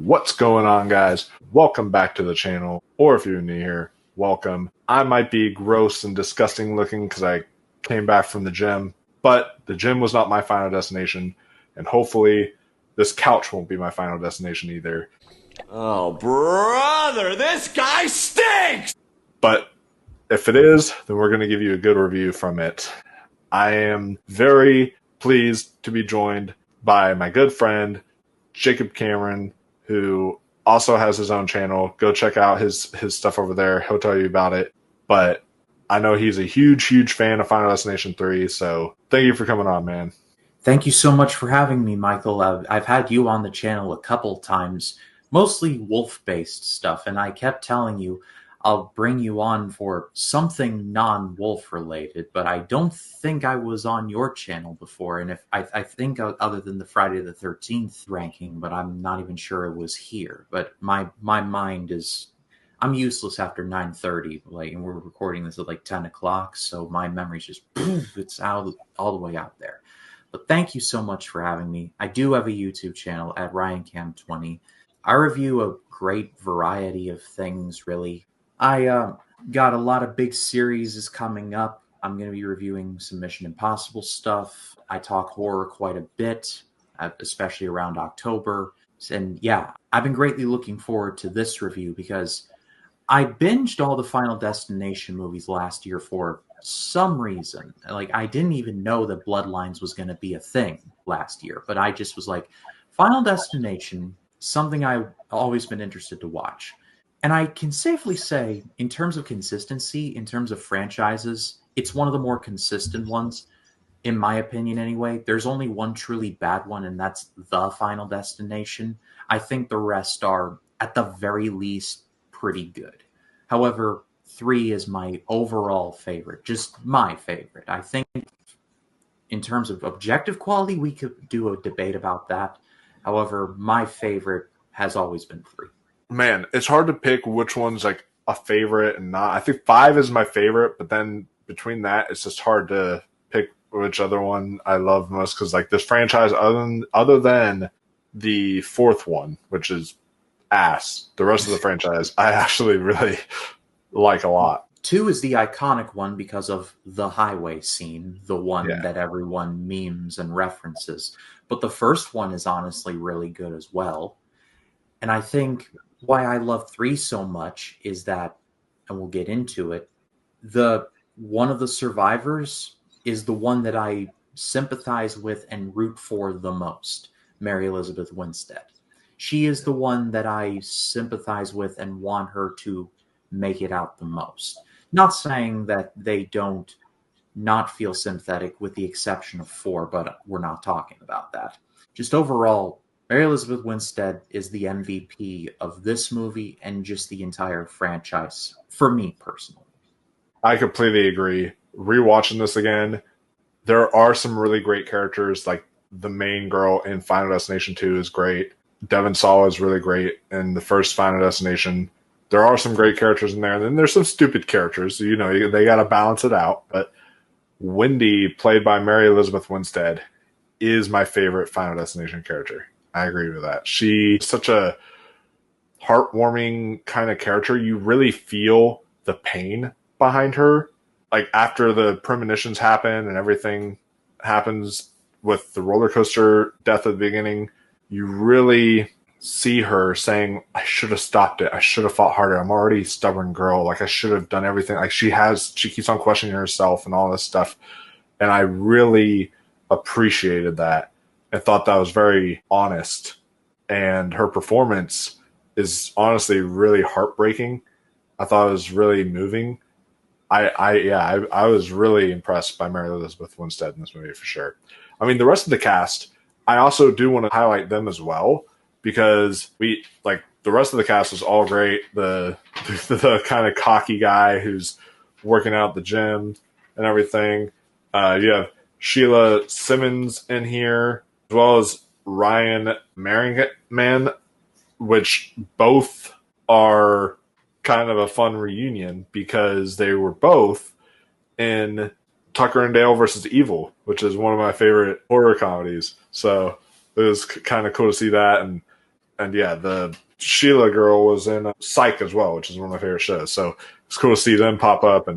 What's going on, guys? Welcome back to the channel, or if you're new here, welcome. I might be gross and disgusting looking because I came back from the gym, but the gym was not my final destination, and hopefully this couch won't be my final destination either. Oh, brother, this guy stinks! But if it is, then we're going to give you a good review from it. I am very pleased to be joined by my good friend, Jacob Cameron, who also has his own channel. Go check out his stuff over there. He'll tell you about it. But I know he's a huge fan of Final Destination 3, so thank you for coming on, man. Thank you so much for having me, Michael. I've had you on the channel a couple times, mostly wolf-based stuff, and I kept telling you I'll bring you on for something non-wolf related, but I don't think I was on your channel before, and if I think other than the Friday the 13th ranking, but I'm not even sure it was here. But my mind is, I'm useless after 9:30, and we're recording this at 10 o'clock, so my memory's just it's out all the way out there. But thank you so much for having me. I do have a YouTube channel at RyanCam20. I review a great variety of things, really. I got a lot of big series coming up. I'm going to be reviewing some Mission Impossible stuff. I talk horror quite a bit, especially around October. And yeah, I've been greatly looking forward to this review because I binged all the Final Destination movies last year for some reason. I didn't even know that Bloodlines was going to be a thing last year, but I just was like, Final Destination, something I've always been interested to watch. And I can safely say, in terms of consistency, in terms of franchises, it's one of the more consistent ones, in my opinion anyway. There's only one truly bad one, and that's The Final Destination. I think the rest are, at the very least, pretty good. However, 3 is my overall favorite, just my favorite. I think in terms of objective quality, we could do a debate about that. However, my favorite has always been 3. Man, it's hard to pick which one's like a favorite and not. I think 5 is my favorite, but then between that, it's just hard to pick which other one I love most because this franchise, other than the 4th one, which is ass, the rest of the franchise I actually really like a lot. 2 is the iconic one because of the highway scene, the one that everyone memes and references. But the first one is honestly really good as well. And I think why I love 3 so much is that, and we'll get into it, one of the survivors is the one that I sympathize with and root for the most, Mary Elizabeth Winstead. She is the one that I sympathize with and want her to make it out the most. Not saying that they don't not feel sympathetic with the exception of 4, but we're not talking about that. Just overall, Mary Elizabeth Winstead is the MVP of this movie and just the entire franchise, for me personally. I completely agree. Rewatching this again, there are some really great characters. Like the main girl in Final Destination 2 is great. Devon Sawa is really great in the first Final Destination. There are some great characters in there, and then there's some stupid characters. So, they got to balance it out. But Wendy, played by Mary Elizabeth Winstead, is my favorite Final Destination character. I agree with that. She's such a heartwarming kind of character. You really feel the pain behind her. After the premonitions happen and everything happens with the roller coaster death at the beginning, you really see her saying, I should have stopped it. I should have fought harder. I'm already a stubborn girl. I should have done everything. She keeps on questioning herself and all this stuff. And I really appreciated that. I thought that was very honest, and her performance is honestly really heartbreaking. I thought it was really moving. I was really impressed by Mary Elizabeth Winstead in this movie for sure. I mean, the rest of the cast, I also do want to highlight them as well because the rest of the cast was all great. The kind of cocky guy who's working out at the gym and everything. You have Sheila Simmons in here, as well as Ryan Merriman, which both are kind of a fun reunion because they were both in Tucker and Dale versus Evil, which is one of my favorite horror comedies. So it was kind of cool to see that. And And yeah, the Sheila girl was in Psych as well, which is one of my favorite shows. So it's cool to see them pop up,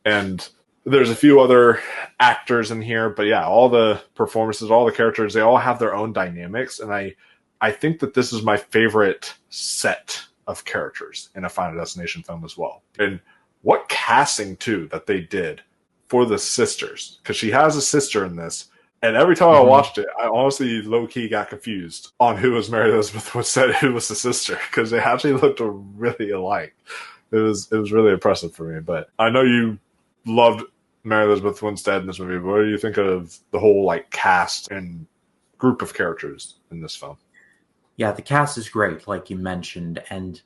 and there's a few other actors in here, but yeah, all the performances, all the characters, they all have their own dynamics, and I think that this is my favorite set of characters in a Final Destination film as well. And what casting too that they did for the sisters, because she has a sister in this. And every time I watched it, I honestly low-key got confused on who was Mary Elizabeth Winstead, who was the sister, because they actually looked really alike. It was really impressive for me. But I know you loved Mary Elizabeth Winstead in this movie. But what do you think of the whole like cast and group of characters in this film? Yeah, the cast is great, like you mentioned, and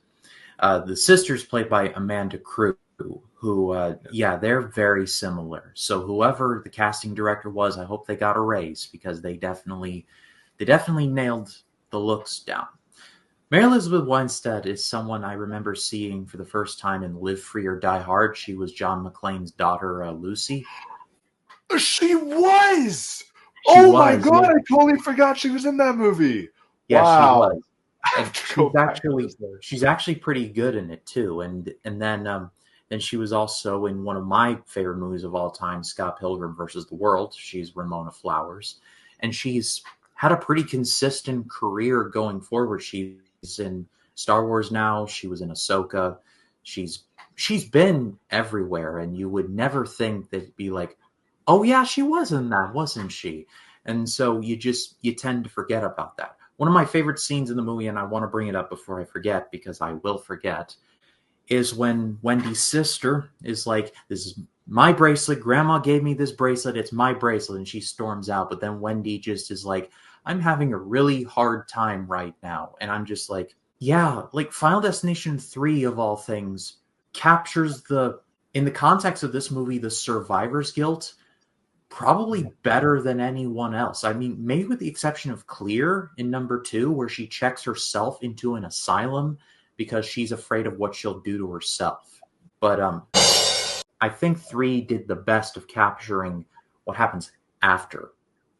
the sisters played by Amanda Crew, who, they're very similar. So whoever the casting director was, I hope they got a raise because they definitely nailed the looks down. Mary Elizabeth Winstead is someone I remember seeing for the first time in Live Free or Die Hard. She was John McClane's daughter, Lucy. She was! My God, yeah. I totally forgot she was in that movie. Yeah, wow. She was. And she's actually pretty good in it too. And then she was also in one of my favorite movies of all time, Scott Pilgrim versus the World. She's Ramona Flowers, and she's had a pretty consistent career going forward. She's in Star Wars now. She was in Ahsoka. She's been everywhere, and you would never think that it'd be like, oh yeah, she was in that, wasn't she? And so you tend to forget about that. One of my favorite scenes in the movie, and I want to bring it up before I forget because I will forget, is when Wendy's sister is like, this is my bracelet. Grandma gave me this bracelet. It's my bracelet. And she storms out. But then Wendy just is like, I'm having a really hard time right now. And I'm just like, yeah, like Final Destination 3 of all things captures in the context of this movie, the survivor's guilt probably better than anyone else. I mean, maybe with the exception of Clear in number 2, where she checks herself into an asylum because she's afraid of what she'll do to herself. But I think 3 did the best of capturing what happens after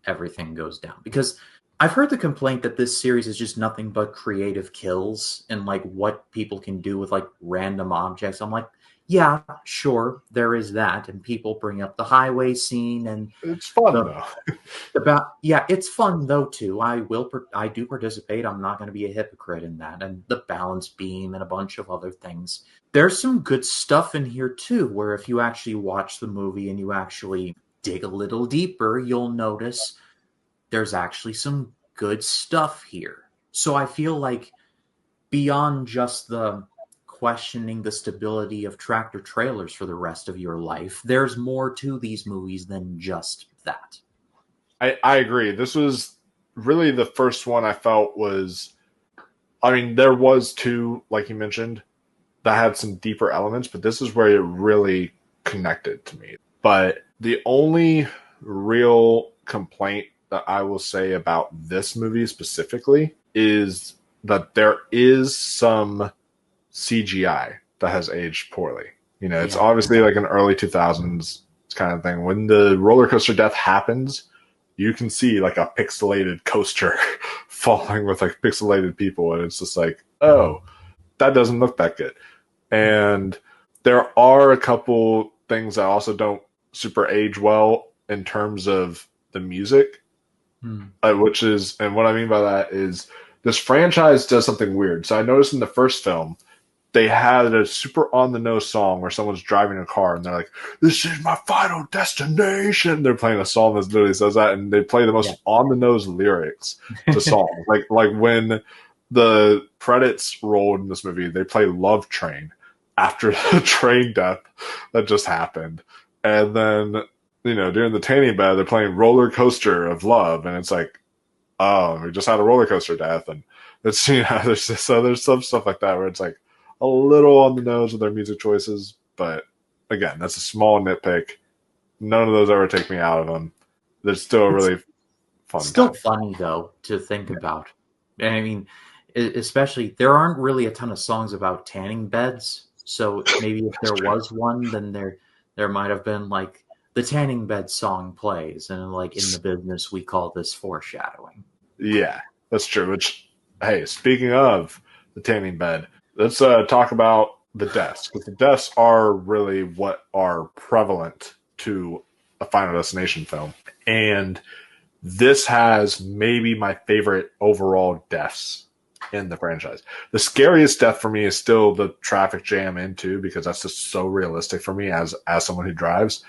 everything goes down. Because I've heard the complaint that this series is just nothing but creative kills and like what people can do with like random objects. I'm like, yeah, sure, there is that, and people bring up the highway scene, and it's fun though. It's fun though too. I do participate. I'm not going to be a hypocrite in that, and the balance beam and a bunch of other things. There's some good stuff in here too, where if you actually watch the movie and you actually dig a little deeper, you'll notice there's actually some good stuff here. So I feel like beyond just the questioning the stability of tractor trailers for the rest of your life, there's more to these movies than just that. I agree. This was really the first one I felt was, I mean, there was 2, like you mentioned, that had some deeper elements, but this is where it really connected to me. But the only real complaint that I will say about this movie specifically is that there is some CGI that has aged poorly. You know, it's obviously like an early 2000s kind of thing. When the roller coaster death happens, you can see like a pixelated coaster falling with like pixelated people, and it's just like, oh, that doesn't look that good. And there are a couple things that also don't super age well in terms of the music, which is, and what I mean by that is this franchise does something weird. So I noticed in the first film, they had a super on-the-nose song where someone's driving a car and they're like, this is my final destination. They're playing a song that literally says that, and they play the most on-the-nose lyrics to songs. like when the credits rolled in this movie, they play Love Train after the train death that just happened. And then, you know, during the tanning bed, they're playing Roller Coaster of Love, and it's like, oh, we just had a roller coaster death. And it's, you know, there's some stuff like that where it's like a little on the nose with their music choices, but again, that's a small nitpick. None of those ever take me out of them. They're still really fun. Still funny though to think about. And I mean, especially there aren't really a ton of songs about tanning beds, so maybe if there was one, then there might have been like the tanning bed song plays, and like in the business we call this foreshadowing. Yeah, that's true. Which hey, speaking of the tanning bed, let's talk about the deaths, because the deaths are really what are prevalent to a Final Destination film. And this has maybe my favorite overall deaths in the franchise. The scariest death for me is still the traffic jam into, because that's just so realistic for me as someone who drives.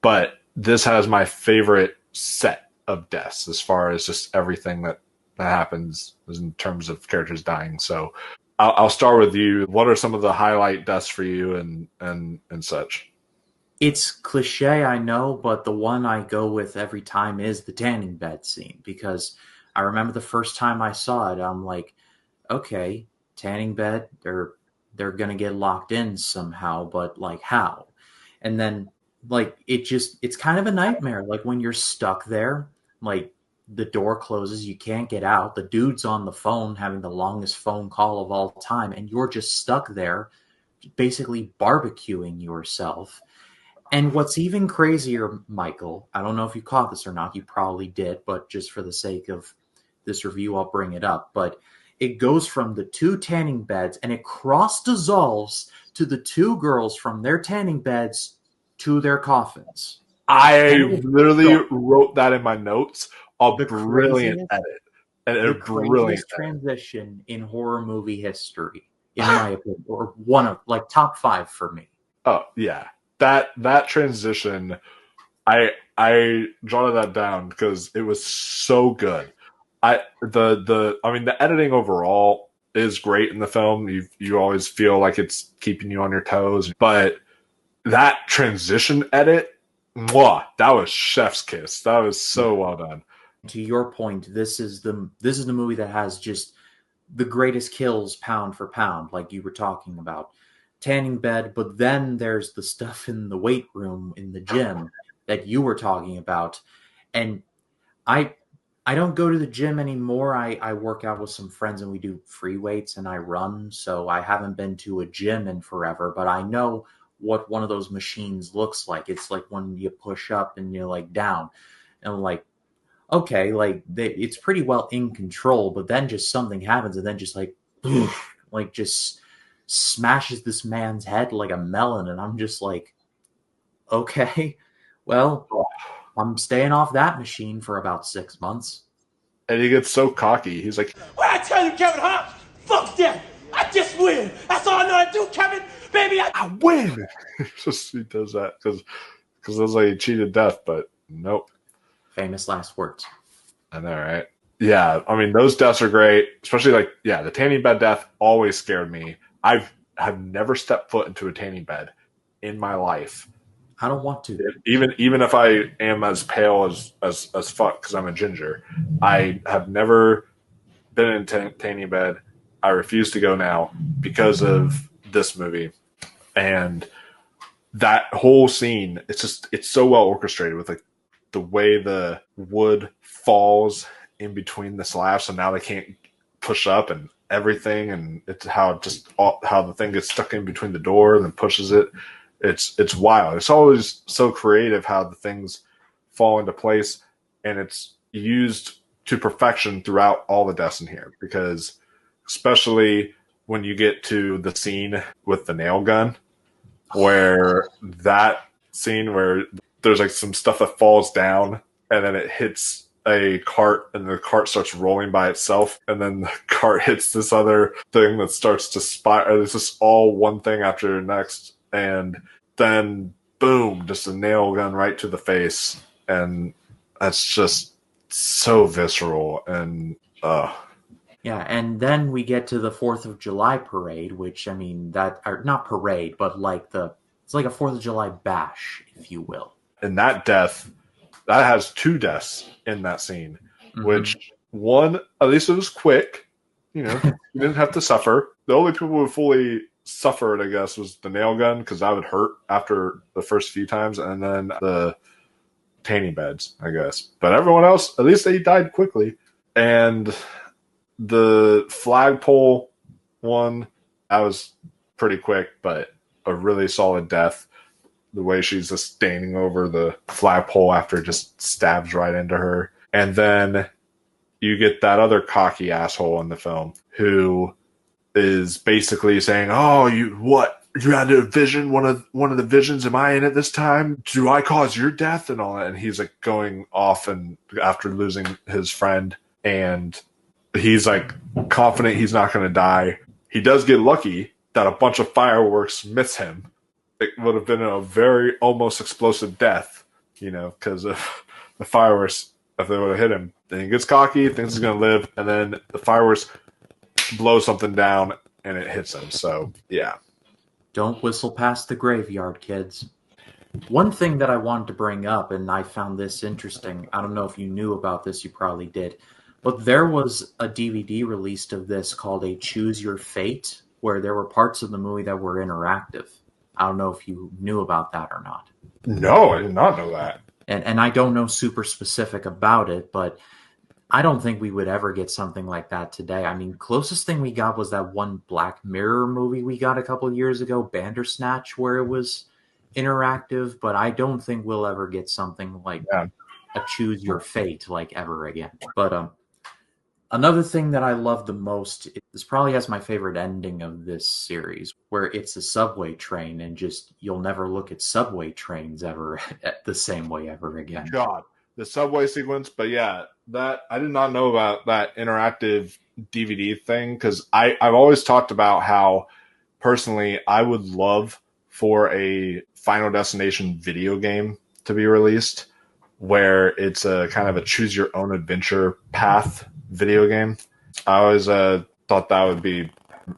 But this has my favorite set of deaths as far as just everything that happens in terms of characters dying. So I'll start with you. What are some of the highlight deaths for you and such? It's cliche, I know, but the one I go with every time is the tanning bed scene, because I remember the first time I saw it, I'm like, okay, tanning bed, they're gonna get locked in somehow, but like how? And then like it's kind of a nightmare. Like when you're stuck there, like the door closes, you can't get out. The dude's on the phone having the longest phone call of all time, and you're just stuck there, basically barbecuing yourself. And what's even crazier, Michael, I don't know if you caught this or not, you probably did, but just for the sake of this review, I'll bring it up. But it goes from the two tanning beds and it cross dissolves to the two girls from their tanning beds to their coffins. I literally wrote that in my notes. A The brilliant craziest, edit. And the a brilliant craziest edit. transition in horror movie history, in my opinion, or one of like top 5 for me. Oh yeah. That transition, I jotted that down because it was so good. I mean the editing overall is great in the film. You always feel like it's keeping you on your toes, but that transition edit, mwah, that was chef's kiss. That was so well done. To your point, this is the movie that has just the greatest kills pound for pound, like you were talking about. Tanning bed, but then there's the stuff in the weight room in the gym that you were talking about. And I I don't go to the gym anymore. I work out with some friends and we do free weights and I run, so I haven't been to a gym in forever, but I know what one of those machines looks like. It's like when you push up and you're like down. And I'm like, okay, like it's pretty well in control, but then just something happens and then just like like just smashes this man's head like a melon, and I'm just like, okay, well, I'm staying off that machine for about 6 months. And he gets so cocky. He's like, What I tell you, Kevin Hart? Fuck that. I just win. That's all I know how to do, Kevin. Baby, I win. He does that because that's like he cheated death, but nope. Famous last words. I know, right? Yeah, I mean those deaths are great, especially like the tanning bed death always scared me. Have never stepped foot into a tanning bed in my life. I don't want to. Even if I am as pale as fuck because I'm a ginger, I have never been in a tanning bed. I refuse to go now because of this movie and that whole scene. It's so well orchestrated with like the way the wood falls in between the slabs, so now they can't push up and everything, and it's how the thing gets stuck in between the door and then pushes it. It's wild. It's always so creative how the things fall into place, and it's used to perfection throughout all the deaths in here, because especially when you get to the scene with the nail gun, where that scene where there's like some stuff that falls down and then it hits a cart and the cart starts rolling by itself, and then the cart hits this other thing that starts to spiral. It's just all one thing after the next, and then boom, just a nail gun right to the face, and that's just so visceral. And Yeah, and then we get to the 4th of July parade, which, I mean, or not parade, but like it's like a 4th of July bash, if you will. and that has two deaths in that scene, Mhm. which one, at least it was quick. You didn't have to suffer. The only people who fully suffered, I guess, was the nail gun, because that would hurt after the first few times, and then the tanning beds, I guess. But everyone else, at least they died quickly. And the flagpole one, that was pretty quick, but a really solid death. The way she's just standing over the flagpole after it just stabs right into her. And then you get that other cocky asshole in the film who is basically saying, "Oh, you what? You had a vision, one of the visions. Am I in it this time? Do I cause your death?" and all that. And he's like going off, and after losing his friend, and he's like confident he's not going to die. He does get lucky that a bunch of fireworks miss him. It would have been a very almost explosive death, because of the fireworks. If they would have hit him, then he gets cocky, thinks he's going to live, and then the fireworks blow something down and it hits him. So, yeah. Don't whistle past the graveyard, kids. One thing that I wanted to bring up, and I found this interesting, I don't know if you knew about this, you probably did, but there was a DVD released of this called A Choose Your Fate, where there were parts of the movie that were interactive. I don't know if you knew about that or not. No, I did not know that. And I don't know super specific about it, but I don't think we would ever get something like that today. I mean, closest thing we got was that one Black Mirror movie we got a couple of years ago, Bandersnatch, where it was interactive, but I don't think we'll ever get something like a Choose Your Fate like ever again. But another thing that I love the most, this probably has my favorite ending of this series, where it's a subway train and just you'll never look at subway trains ever the same way ever again. God, the subway sequence. But yeah, that I did not know about that interactive DVD thing, because I've always talked about how personally I would love for a Final Destination video game to be released, where it's a kind of a choose your own adventure path video game. I always thought that would be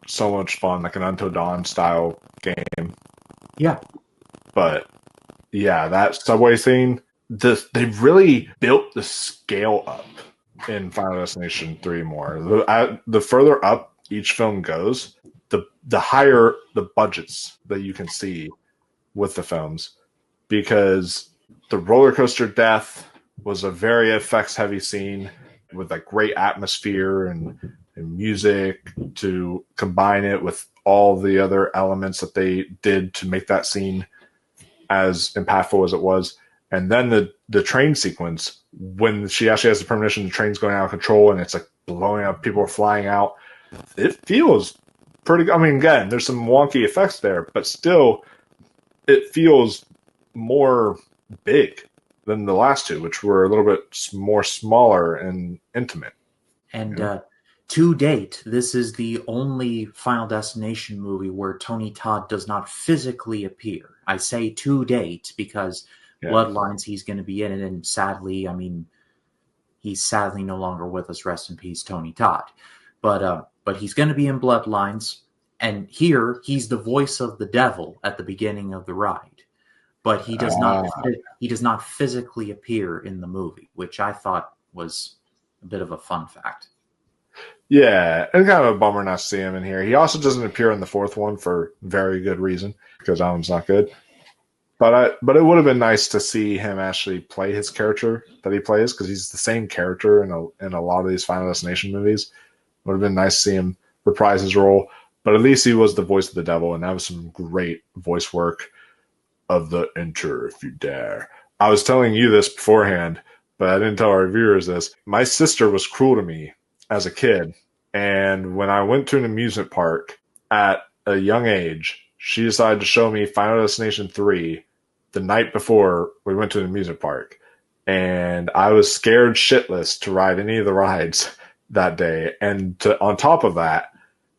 so much fun, like an Until Dawn style game. Yeah. But yeah, that subway scene, they really built the scale up in Final Destination 3 more. The further up each film goes, the higher the budgets that you can see with the films, because the roller coaster death was a very effects heavy scene with like great atmosphere and music to combine it with all the other elements that they did to make that scene as impactful as it was. And then the train sequence, when she actually has the premonition, the train's going out of control and it's like blowing up, people are flying out. It feels pretty, I mean, again, there's some wonky effects there, but still it feels more big than the last two, which were a little bit more smaller and intimate. And to date, this is the only Final Destination movie where Tony Todd does not physically appear. I say to date because Bloodlines, he's going to be in it, and sadly, I mean, he's sadly no longer with us. Rest in peace, Tony Todd. But he's going to be in Bloodlines, and here he's the voice of the devil at the beginning of the ride. But he does not physically appear in the movie, which I thought was a bit of a fun fact. Yeah, and kind of a bummer not to see him in here. He also doesn't appear in the fourth one for very good reason, because that one's not good. But it would have been nice to see him actually play his character that he plays, because he's the same character in a lot of these Final Destination movies. It would have been nice to see him reprise his role, but at least he was the voice of the devil, and that was some great voice work of the Enter If You Dare. I was telling you this beforehand, but I didn't tell our viewers this. My sister was cruel to me as a kid, and when I went to an amusement park at a young age, she decided to show me Final Destination 3 the night before we went to an amusement park. And I was scared shitless to ride any of the rides that day. And on top of that,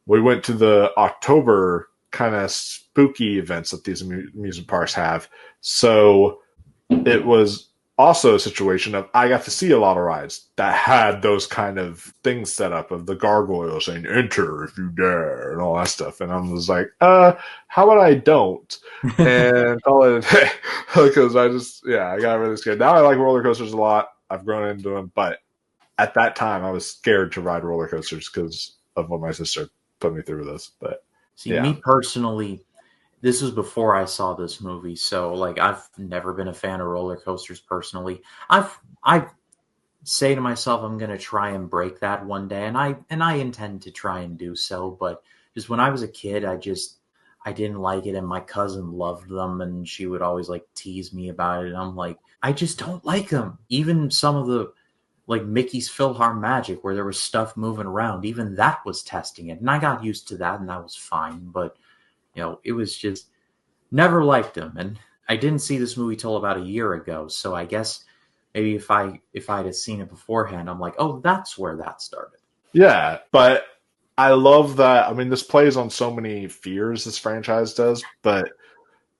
we went to the October kind of spooky events that these amusement parks have. So it was also a situation of I got to see a lot of rides that had those kind of things set up of the gargoyle saying "Enter if you dare" and all that stuff. And I was like, how about I don't? And call it a day. Because I got really scared. Now I like roller coasters a lot. I've grown into them. But at that time, I was scared to ride roller coasters because of what my sister put me through with this. But see, me personally, this was before I saw this movie, so like I've never been a fan of roller coasters personally. I say to myself I'm going to try and break that one day, and I intend to try and do so. But just when I was a kid, I didn't like it, and my cousin loved them, and she would always like tease me about it. And I'm like, I just don't like them. Even some of the like Mickey's Philhar Magic, where there was stuff moving around. Even that was testing it, and I got used to that, and that was fine. But it was just never liked him, and I didn't see this movie till about a year ago. So I guess maybe if I'd have seen it beforehand, I'm like, oh, that's where that started. Yeah, but I love that. I mean, this plays on so many fears this franchise does, but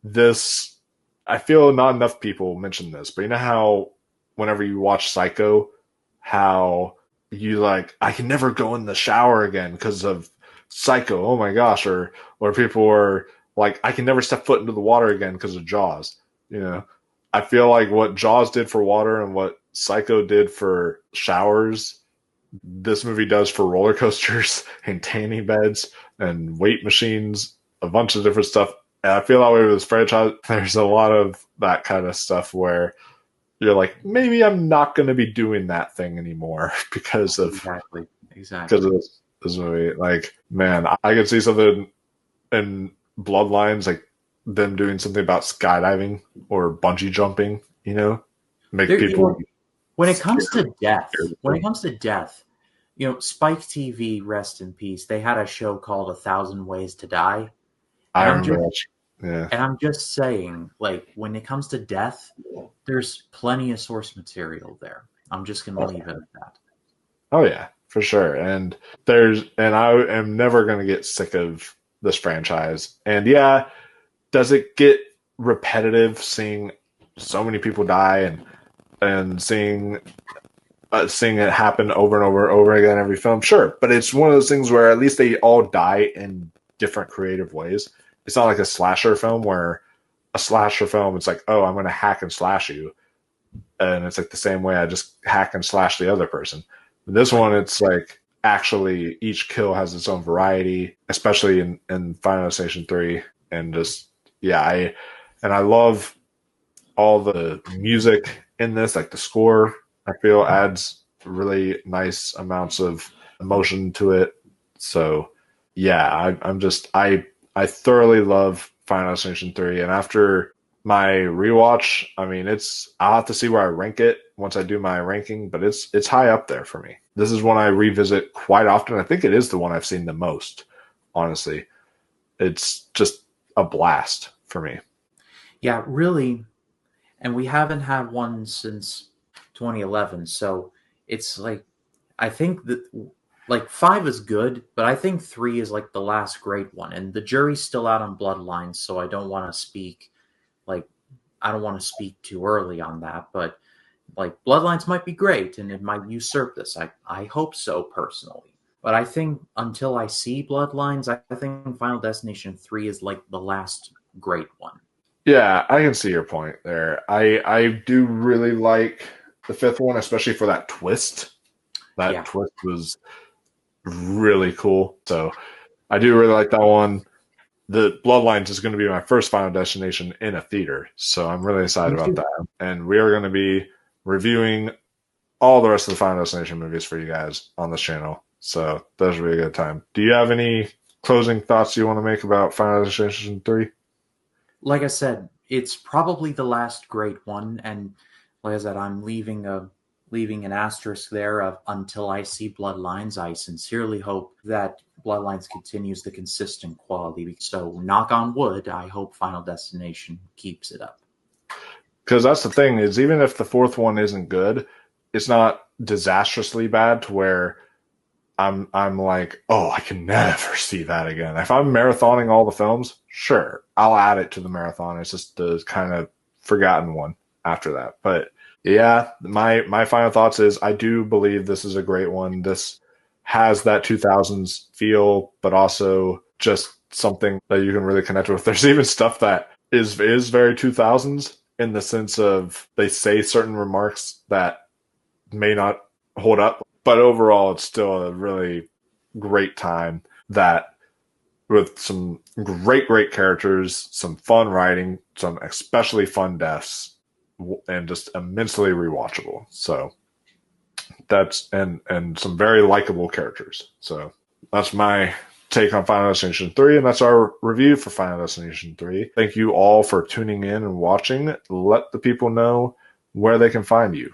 this, I feel not enough people mention this, but you know how whenever you watch Psycho, how you like, I can never go in the shower again because of Psycho. Oh my gosh. Or people are like, I can never step foot into the water again because of Jaws. I feel like what Jaws did for water and what Psycho did for showers, this movie does for roller coasters and tanning beds and weight machines, a bunch of different stuff. And I feel that way with this franchise. There's a lot of that kind of stuff where you're like, maybe I'm not going to be doing that thing anymore because of because of this movie. Like, man, I could see something in Bloodlines, like them doing something about skydiving or bungee jumping. Make people. When it comes to death, Spike TV, rest in peace. They had a show called 1,000 Ways to Die. I remember that. Yeah. And I'm just saying, like, when it comes to death, there's plenty of source material there. I'm just going to leave it at that. Oh, yeah, for sure. And I am never going to get sick of this franchise. And yeah, does it get repetitive seeing so many people die and seeing it happen over and over and over again in every film? Sure. But it's one of those things where at least they all die in different creative ways. It's not like a slasher film where a slasher film, it's like, oh, I'm going to hack and slash you. And it's like the same way I just hack and slash the other person. But this one, it's like actually each kill has its own variety, especially in Final Destination 3. And just, yeah, I love all the music in this, like the score, I feel adds really nice amounts of emotion to it. So yeah, I thoroughly love Final Destination 3, and after my rewatch, I mean, I'll have to see where I rank it once I do my ranking, but it's high up there for me. This is one I revisit quite often. I think it is the one I've seen the most, honestly. It's just a blast for me. Yeah, really. And we haven't had one since 2011, so it's like, I think that like 5 is good, but I think 3 is like the last great one. And the jury's still out on Bloodlines, so I don't want to speak too early on that. But like Bloodlines might be great and it might usurp this. I hope so personally. But I think until I see Bloodlines, I think Final Destination 3 is like the last great one. Yeah, I can see your point there. I do really like the 5th one, especially for that twist. That twist was really cool. So I do really like that one. The Bloodlines is going to be my first Final Destination in a theater. So I'm really excited about that. And we are going to be reviewing all the rest of the Final Destination movies for you guys on this channel. So that should be a good time. Do you have any closing thoughts you want to make about Final Destination 3? Like I said, it's probably the last great one. And like I said, I'm leaving an asterisk there of until I see Bloodlines. I sincerely hope that Bloodlines continues the consistent quality. So knock on wood, I hope Final Destination keeps it up. Because that's the thing, is even if the 4th one isn't good, it's not disastrously bad to where I'm like, oh, I can never see that again. If I'm marathoning all the films, sure, I'll add it to the marathon. It's just the kind of forgotten one after that. But yeah, my final thoughts is I do believe this is a great one. This has that 2000s feel, but also just something that you can really connect with. There's even stuff that is very 2000s in the sense of they say certain remarks that may not hold up, but overall it's still a really great time that with some great characters, some fun writing, some especially fun deaths, and just immensely rewatchable. So that's and some very likable characters. So that's my take on Final Destination 3, and that's our review for Final Destination 3. Thank you all for tuning in and watching. Let the people know where they can find you.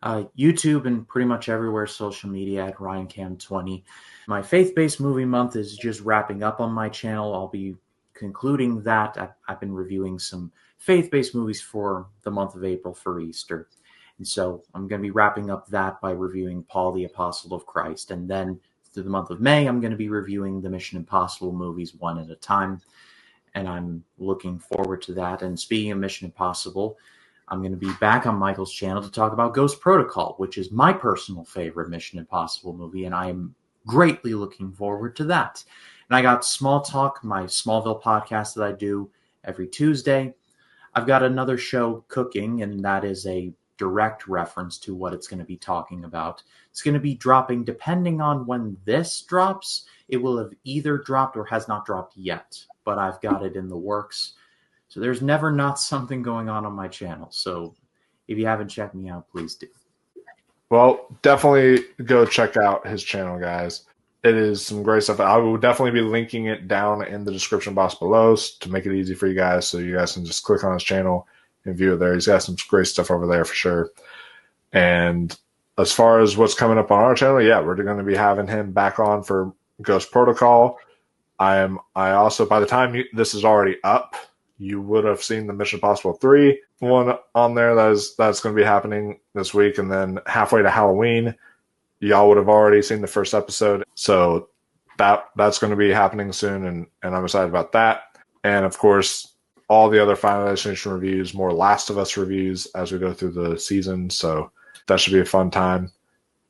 YouTube and pretty much everywhere social media at RyanCam20. My faith-based movie month is just wrapping up on my channel. I'll be concluding that. I've been reviewing some faith-based movies for the month of April for Easter. And so I'm going to be wrapping up that by reviewing Paul the Apostle of Christ. And then through the month of May, I'm going to be reviewing the Mission Impossible movies one at a time. And I'm looking forward to that. And speaking of Mission Impossible, I'm going to be back on Michael's channel to talk about Ghost Protocol, which is my personal favorite Mission Impossible movie, and I am greatly looking forward to that. And I got Small Talk, my Smallville podcast that I do every Tuesday. I've got another show cooking, and that is a direct reference to what it's going to be talking about. It's going to be dropping, depending on when this drops, it will have either dropped or has not dropped yet, but I've got it in the works. So there's never not something going on my channel. So if you haven't checked me out, please do. Well, definitely go check out his channel, guys. It is some great stuff. I will definitely be linking it down in the description box below to make it easy for you guys, so you guys can just click on his channel and view it there. He's got some great stuff over there for sure. And as far as what's coming up on our channel, yeah, we're going to be having him back on for Ghost Protocol. I also, by the time this is already up, you would have seen the Mission Impossible 3 one on there. That's going to be happening this week. And then halfway to Halloween, y'all would have already seen the first episode. So that's going to be happening soon, and I'm excited about that. And, of course, all the other Final Destination reviews, more Last of Us reviews as we go through the season. So that should be a fun time.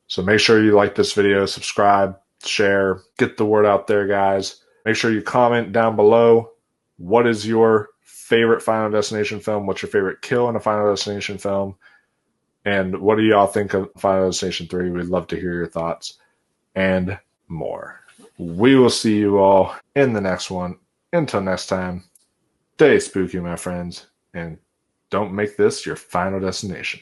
So make sure you like this video, subscribe, share, get the word out there, guys. Make sure you comment down below. What is your favorite Final Destination film? What's your favorite kill in a Final Destination film? And what do y'all think of Final Destination 3? We'd love to hear your thoughts and more. We will see you all in the next one. Until next time, stay spooky, my friends, and don't make this your final destination.